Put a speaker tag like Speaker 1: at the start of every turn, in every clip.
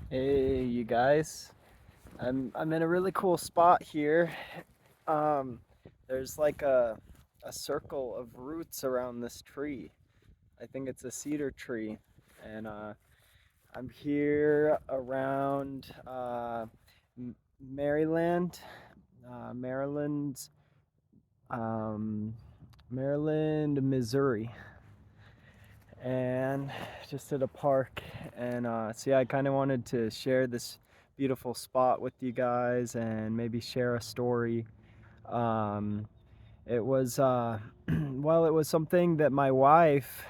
Speaker 1: Hey, you guys. I'm in a really cool spot here. Um, there's like a circle of roots around this tree. I think it's a cedar tree, and I'm here around Maryland, Maryland, um, Maryland, Missouri, and just at a park. And so yeah, I kind of wanted to share this beautiful spot with you guys and maybe share a story. Um, it was well, it was something that my wife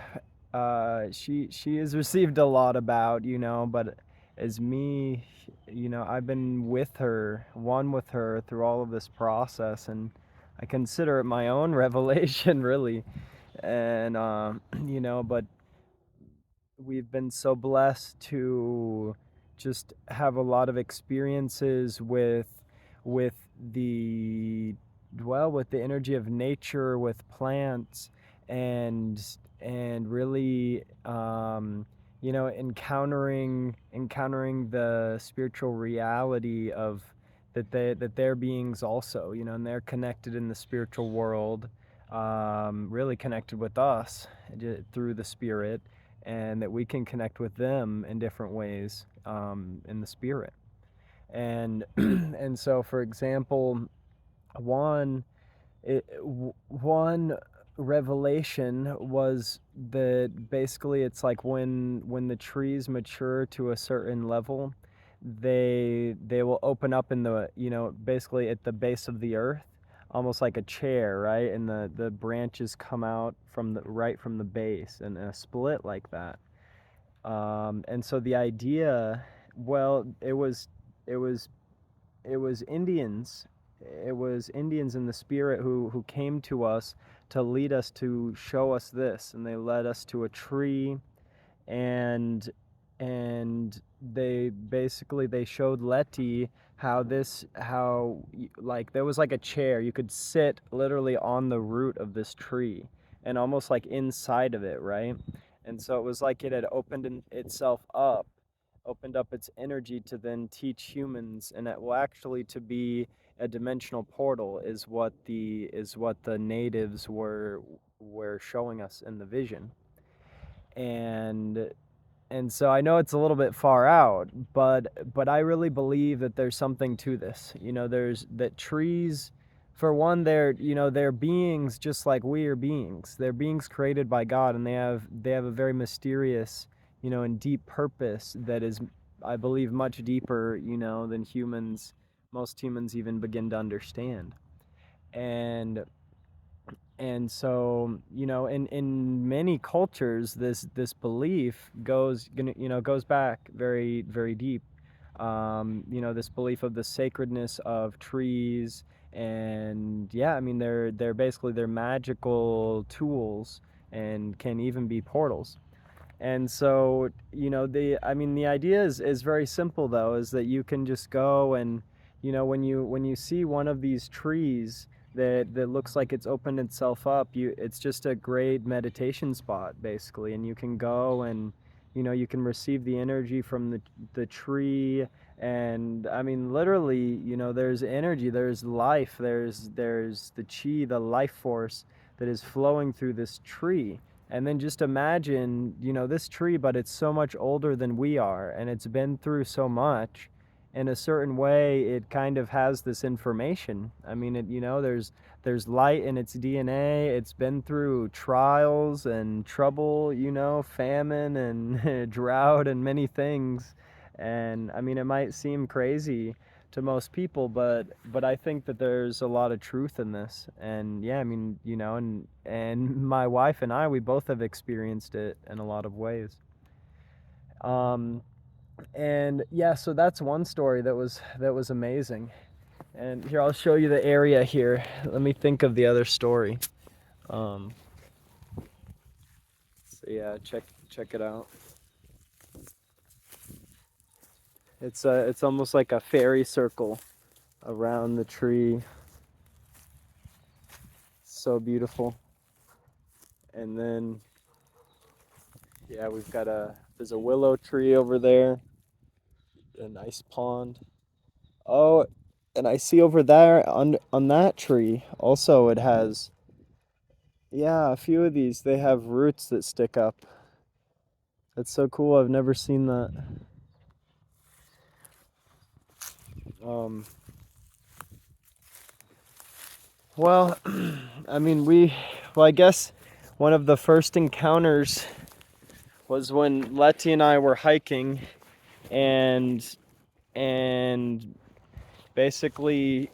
Speaker 1: she has received a lot about, but as me, I've been with her, one with her through all of this process, and I consider it my own revelation, really. And but we've been so blessed to just have a lot of experiences with the with the energy of nature, with plants, and really encountering the spiritual reality of that they're beings also, and they're connected in the spiritual world, really connected with us through the spirit, and that we can connect with them in different ways, in the spirit. And and so, for example, one one revelation was that basically it's like when the trees mature to a certain level, they will open up in the, basically at the base of the earth, almost like a chair, right? And the branches come out from the right from the base and a split like that. And so the idea, well, it was it was Indians. It was Indians in the spirit who came to us to lead us, to show us this, and they led us to a tree, and they basically they showed Letty how like there was like a chair you could sit literally on the root of this tree, and almost like inside of it, right? And so it was like it had itself up, opened up its energy to then teach humans, and it will actually to be a dimensional portal is what the natives were showing us in the vision. And and so I know it's a little bit far out, but I really believe that there's something to this. There's that trees, for one, they're beings just like we are beings. They're beings created by God, and they have a very mysterious, and deep purpose that is, I believe, much deeper, than most humans even begin to understand. And so, in many cultures, this belief goes back very, very deep. This belief of the sacredness of trees, and yeah, I mean, they're basically they're magical tools and can even be portals. And so, the idea is very simple, though, is that you can just go and, when you see one of these trees that looks like it's opened itself up, it's just a great meditation spot, basically. And you can go and, you can receive the energy from the tree. And I mean, literally, there's energy, there's life, there's the chi, the life force that is flowing through this tree. And then just imagine, this tree, but it's so much older than we are, and it's been through so much. In a certain way, it kind of has this information. I mean, there's light in its DNA. It's been through trials and trouble, famine and drought and many things. And I mean, it might seem crazy to most people, but I think that there's a lot of truth in this. And yeah, I mean, and my wife and I, we both have experienced it in a lot of ways. Um, and yeah, so that's one story that was amazing. And here, I'll show you the area here. Let me think of the other story. Um, so yeah, check it out. It's almost like a fairy circle around the tree. So beautiful. And then yeah, there's a willow tree over there. a nice pond. Oh, and I see over there on that tree also it has, yeah, a few of these. They have roots that stick up. That's so cool. I've never seen that. Um, well, I mean, well, I guess one of the first encounters was when Letty and I were hiking, and and basically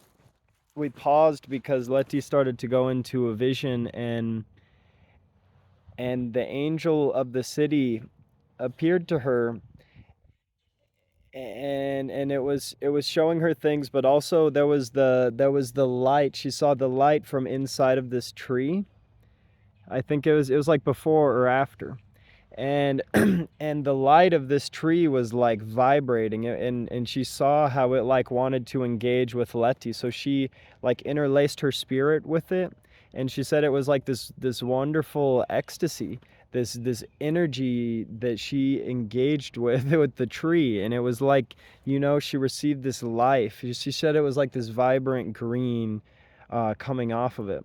Speaker 1: we paused because Letty started to go into a vision, and the angel of the city appeared to her, and it was showing her things, but also there was the light. She saw the light from inside of this tree. I think it was like before or after. And and the light of this tree was like vibrating, and she saw how it like wanted to engage with Letty, so she like interlaced her spirit with it, and she said it was like this wonderful ecstasy, this energy that she engaged with with the tree, and it was like, she received this life. She said it was like this vibrant green coming off of it.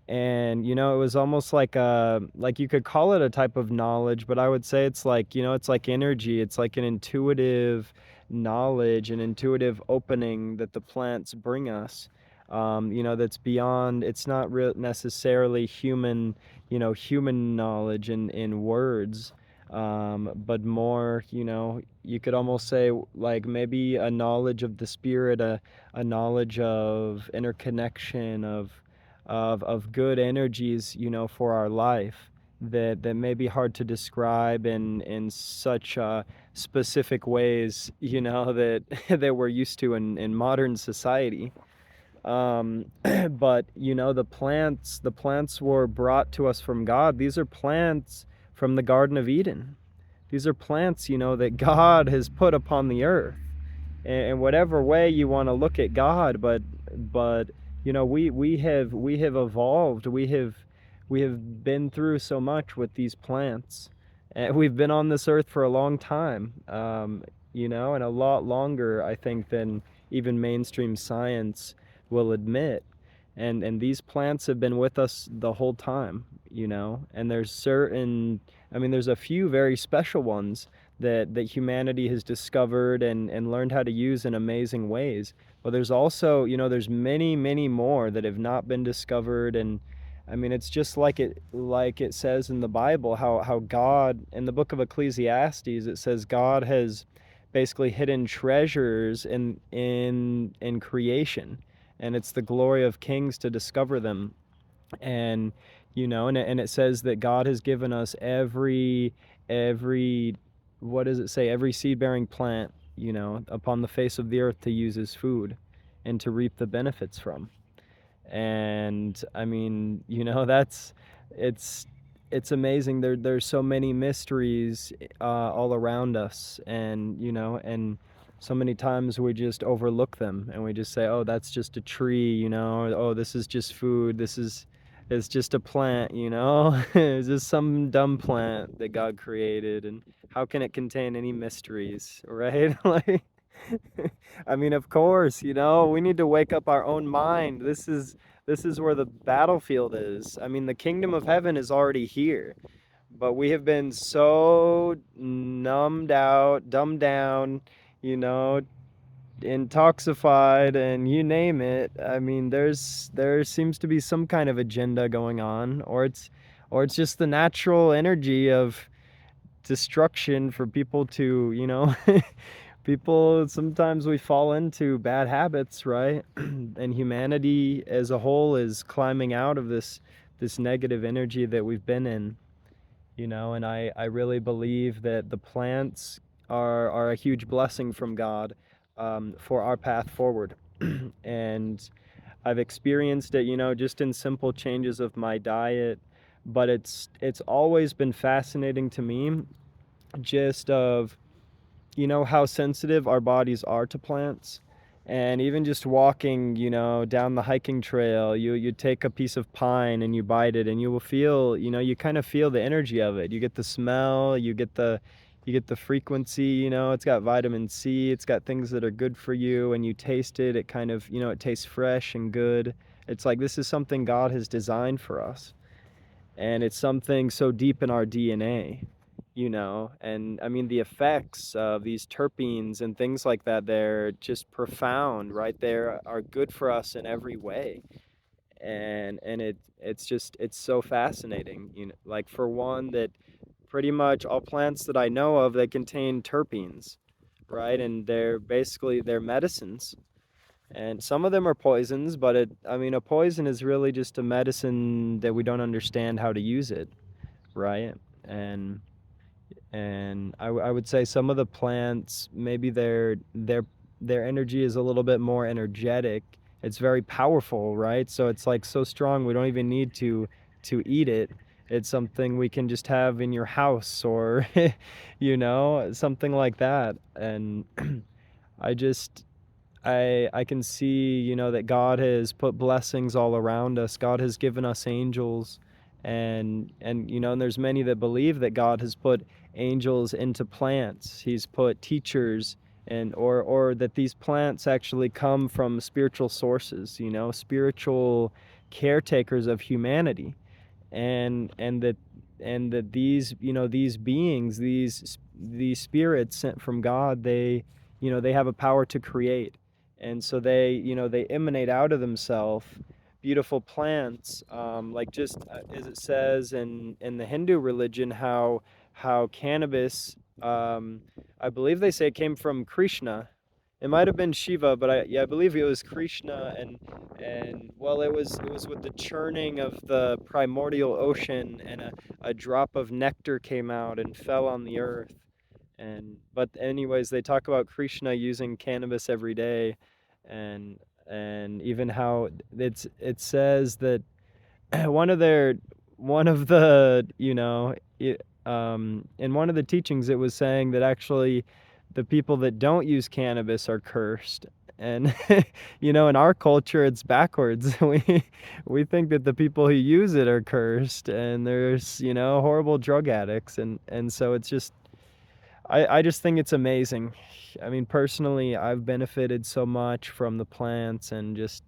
Speaker 1: And it was almost like you could call it a type of knowledge, but I would say it's like, it's like energy. It's like an intuitive knowledge, an intuitive opening that the plants bring us, that's beyond. It's not necessarily human knowledge in words, but more, you could almost say like maybe a knowledge of the spirit, a knowledge of interconnection, of good energies, for our life, that may be hard to describe in such specific ways, that that we're used to in modern society. But the plants were brought to us from God. These are plants from the Garden of Eden. These are plants, that God has put upon the earth, in whatever way you want to look at God. But we have evolved. We have been through so much with these plants, and we've been on this earth for a long time, and a lot longer, I think, than even mainstream science will admit. And these plants have been with us the whole time, and there's a few very special ones that humanity has discovered and learned how to use in amazing ways. But there's also, there's many, many more that have not been discovered. And I mean, it's just like it says in the Bible, how God, in the book of Ecclesiastes, it says God has basically hidden treasures in creation, and it's the glory of kings to discover them. And and it says that God has given us every what does it say, every seed bearing plant, upon the face of the earth, to use as food and to reap the benefits from. And I mean, it's it's amazing. There's so many mysteries all around us, and so many times we just overlook them, and we just say, oh, that's just a tree, or, oh, this is just food, it's just a plant, it's just some dumb plant that God created, and how can it contain any mysteries, right? Like, I mean, of course, we need to wake up our own mind. This is where the battlefield is. I mean, the kingdom of heaven is already here, but we have been so numbed out, dumbed down, you know, intoxified, and you name it. I mean, there seems to be some kind of agenda going on, or it's just the natural energy of destruction for people to, people, sometimes we fall into bad habits, right? And humanity as a whole is climbing out of this negative energy that we've been in, and I really believe that the plants are a huge blessing from God, for our path forward. And I've experienced it, just in simple changes of my diet, but it's always been fascinating to me, just of, how sensitive our bodies are to plants. And even just walking, down the hiking trail, you take a piece of pine and you bite it, and you will feel, you kind of feel the energy of it. You get the smell, you get you get the frequency, you know, it's got vitamin C, it's got things that are good for you, and you taste it, it kind of, you know, it tastes fresh and good. It's like this is something God has designed for us. And it's something so deep in our DNA, you know. And I mean, the effects of these terpenes and things like that, they're just profound, right? They are good for us in every way. And it's so fascinating, you know, like for one, that pretty much all plants that I know of that contain terpenes, right? And they're medicines. And some of them are poisons, but I mean, a poison is really just a medicine that we don't understand how to use it, right? And I would say some of the plants, maybe their energy is a little bit more energetic. It's very powerful, right? So it's like so strong we don't even need to eat it. It's something we can just have in your house, or you know, something like that. And I just I can see, you know, that God has put blessings all around us. God has given us angels, and you know, and there's many that believe that God has put angels into plants. He's put teachers, and or that these plants actually come from spiritual sources, you know, spiritual caretakers of humanity. And that these, you know, these beings, these spirits sent from God, they, you know, they have a power to create. And so they, you know, they emanate out of themselves beautiful plants, like just as it says in the Hindu religion, how cannabis, I believe they say it came from Krishna. It might have been Shiva, but I believe it was Krishna. And well, it was with the churning of the primordial ocean, and a drop of nectar came out and fell on the earth. And but anyways, they talk about Krishna using cannabis every day. And and even how it says that one of their one of the, you know, in one of the teachings, it was saying that actually the people that don't use cannabis are cursed. And you know, in our culture it's backwards. We think that the people who use it are cursed, and there's, you know, horrible drug addicts. And so it's just, I just think it's amazing. I mean, personally, I've benefited so much from the plants, and just,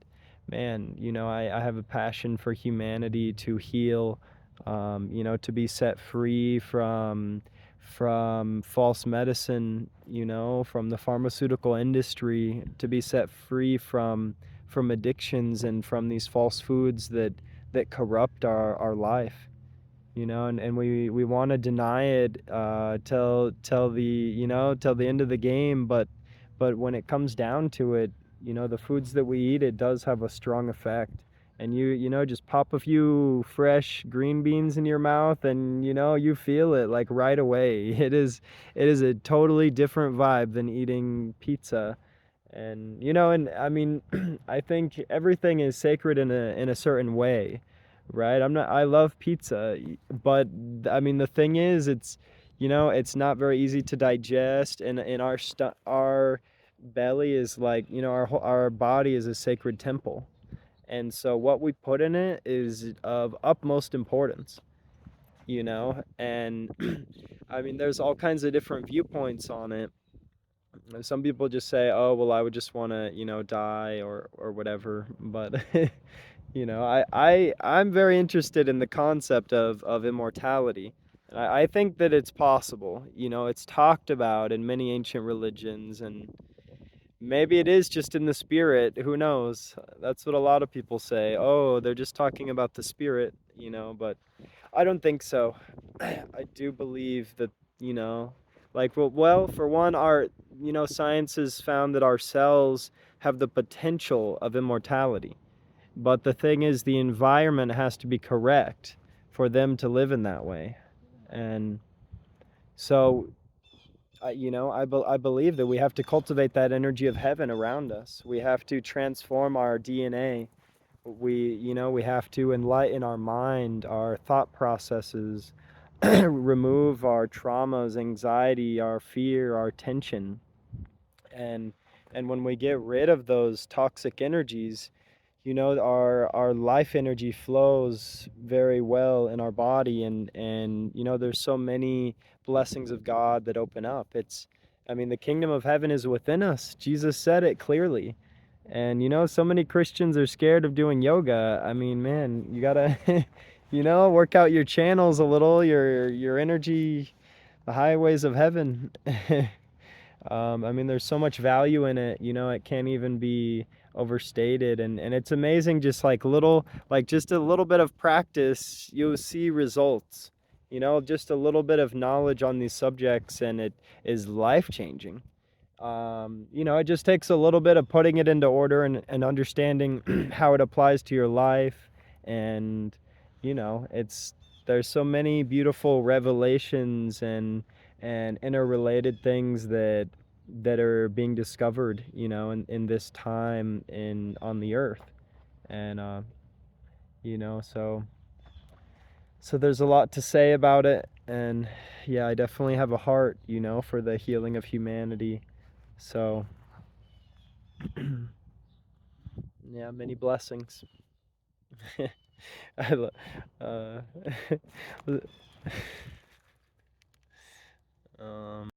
Speaker 1: man, you know, I have a passion for humanity to heal, you know, to be set free from false medicine, you know, from the pharmaceutical industry, to be set free from addictions and from these false foods that corrupt our life, you know. And we want to deny it, till the, you know, till the end of the game. But when it comes down to it, you know, the foods that we eat, it does have a strong effect. And you know, just pop a few fresh green beans in your mouth, and you know, you feel it like right away. It is a totally different vibe than eating pizza. And you know, and I mean, I think everything is sacred in a certain way, right? I love pizza, but I mean, the thing is, it's, you know, it's not very easy to digest. And in our belly is like, you know, our body is a sacred temple. And so what we put in it is of utmost importance, you know. And I mean, there's all kinds of different viewpoints on it. Some people just say, "Oh, well, I would just want to, you know, die or whatever." But you know, I'm very interested in the concept of immortality. And I think that it's possible. You know, it's talked about in many ancient religions, and maybe it is just in the spirit. Who knows? That's what a lot of people say. Oh, they're just talking about the spirit, you know. But I don't think so. I do believe that, you know, like, well, for one, you know, science has found that our cells have the potential of immortality. But the thing is, the environment has to be correct for them to live in that way. And so, you know, I believe that we have to cultivate that energy of heaven around us. We have to transform our DNA. You know, we have to enlighten our mind, our thought processes, remove our traumas, anxiety, our fear, our tension. And and when we get rid of those toxic energies, our life energy flows very well in our body, and there's so many blessings of God that open up. I mean, the kingdom of heaven is within us. Jesus said it clearly. And so many Christians are scared of doing yoga. I mean, man, you gotta work out your channels a little, your energy, the highways of heaven. I mean, there's so much value in it, it can't even be overstated. And it's amazing, just just a little bit of practice, you'll see results. Just a little bit of knowledge on these subjects, and it is life changing. It just takes a little bit of putting it into order and understanding how it applies to your life. And, there's so many beautiful revelations and interrelated things that are being discovered, in this time on the earth. And, so there's a lot to say about it. And yeah, I definitely have a heart, for the healing of humanity. So, yeah, many blessings. I uh, um